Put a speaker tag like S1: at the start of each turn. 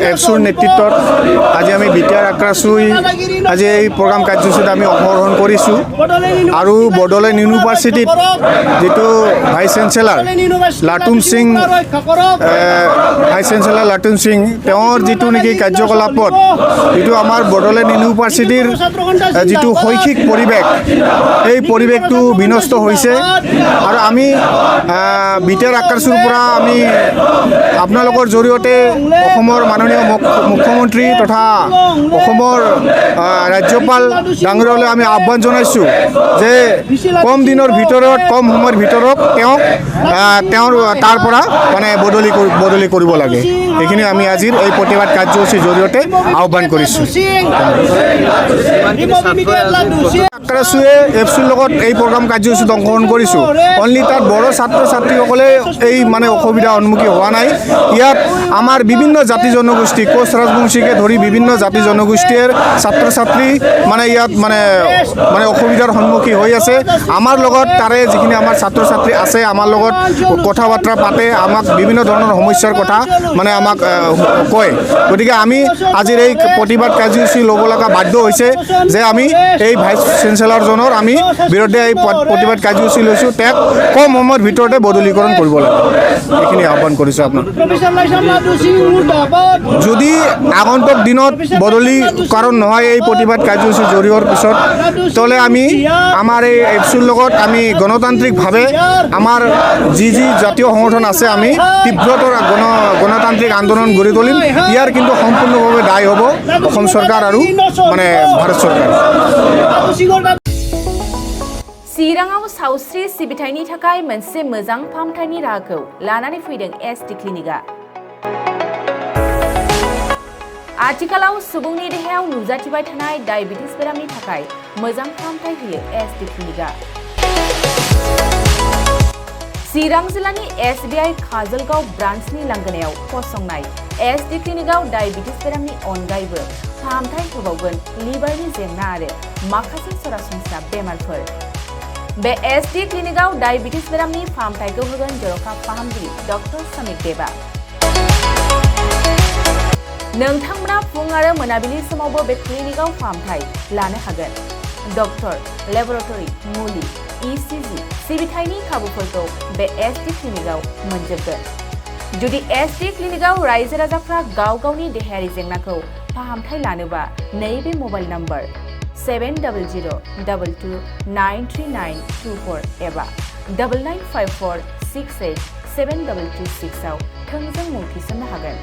S1: এফচুৰ নেতৃত্বত আজি আমি বিটিআৰ আক্ৰাচুই আজি এই প্ৰগ্ৰাম কাৰ্যসূচীত আমি অংশগ্ৰহণ কৰিছোঁ আৰু বডোলেণ্ড ইউনিভাৰ্চিটিত যেটো ভাইচ চেঞ্চেলাৰ লাটুন সিং তেওঁৰ যেটো নেকি কাৰ্যকলাপত যেটো আমাৰ বডোলেণ্ড ইউনিভাৰ্চিটিৰ যেটো শৈক্ষিক পৰিৱেশ এই পৰিৱেশটো বিনষ্ট হৈছে আৰু আমি বিটিআৰ আক্ৰাচুৰ পৰা আমি আপোনালোকৰ জৰিয়তে অসমৰ মাননীয় মুখ্যমন্ত্ৰী তথা অসমৰ ৰাজ্যপাল ডাঙৰীয়ালৈ আমি আহ্বান জনাইছোঁ যে কম দিনৰ ভিতৰত কম সময়ৰ ভিতৰত তেওঁৰ তাৰ পৰা মানে বদলি কৰিব লাগে এইখিনি আমি আজিৰ এই প্ৰতিবাদ কাৰ্যসূচীৰ জৰিয়তে আহ্বান কৰিছোঁ আক্ৰাচুৱে এফচুৰ লগত এই প্ৰগ্ৰাম কাৰ্যসূচীত অংশগ্ৰহণ কৰিছোঁ অনলি তাত বড়ো ছাত্ৰ ছাত্ৰীসকলে এই মানে অসুবিধাৰ সন্মুখীন হোৱা নাই ইয়াত আমাৰ বিভিন্ন জাতি জনগোষ্ঠী কোচ ৰাজবংশীকে ধৰি বিভিন্ন জাতি জনগোষ্ঠীৰ ছাত্ৰ ছাত্ৰী মানে ইয়াত মানে অসুবিধাৰ সন্মুখীন হৈ আছে আমাৰ লগত তাৰে যিখিনি আমাৰ ছাত্ৰ ছাত্ৰী আছে আমাৰ লগত কথা বাৰ্তা পাতে আমাক বিভিন্ন ধৰণৰ সমস্যাৰ কথা মানে আমাক কয় গতিকে আমি আজিৰ এই প্ৰতিবাদ কাৰ্যসূচী ল'ব লগা বাধ্য হৈছে যে আমি এই ভাইচ চেঞ্চেলাৰজনৰ আমি বিৰুদ্ধে এই প্ৰতিবাদ কাৰ্যসূচী লৈছোঁ তেওঁক কম সময়ৰ ভিতৰতে বদলীকৰণ কৰিব লাগে এইখিনি আহ্বান কৰিছোঁ আপোনাক যদি আগন্তুক দিনত বদলীকৰণ নহয় এই প্ৰতিবাদ কাৰ্যসূচী জৰিয়ৰ পিছত তলে আমি আমাৰ এই এফচুৰ লগত আমি গণতান্ত্ৰিকভাৱে আমাৰ যি জাতীয় সংগঠন আছে আমি তীব্ৰতৰ গণতান্ত্ৰিক আন্দোলন গঢ়ি তুলিম ইয়াৰ কিন্তু সম্পূৰ্ণভাৱে দায়ী হ'ব অসম চৰকাৰ আৰু মানে ভাৰত চৰকাৰ
S2: चिराङाव सावस्रि सिबिथायनि थाखाय मोनसे मोजां फाहामथायनि राहाखौ लानानै फैदों एसटि क्लिनिकआ आथिखालाव सुबुंनि देहायाव नुजाथिबाय थानाय डायबिटिस बेरामनि थाखाय मोजां फाहामथाय होयो एसटि क्लिनिकआ चिरां जिल्लानि एसबिआइ काजलगाव ब्रान्चनि लांगोनायाव फसंनाय एसटि क्लिनिकआव डायबिटिस बेरामनि अनगायैबो फाहामथाय होबावगोन लिभारनि जेंना आरो माखासे सरासनस्रा बेमारफोर बे एसटि क्लिनिकआव डायबिटिस बेरामनि फाहामथायखौ होगोन जर'खा फाहामगिरि डक्टर समिक देबा नोंथांमोना फुं आरो मोनाबिलि समावबो बे क्लिनिकआव फाहामथाय लानो हागोन डक्टर लेबरेटरि मुलि इसिजि सिबिथायनि खाबुफोरखौ बे एसटि क्लिनिकआव मोनजोबगोन जुदि एसटि क्लिनिकआव रायजो राजाफ्रा गाव गावनि देहायारि जेंनाखौ फाहामथाय लानोबा नैबे मबाइल नम्बर 7002293924 एबा 9954687226 आव थोंजों मुं थिसननो हागोन।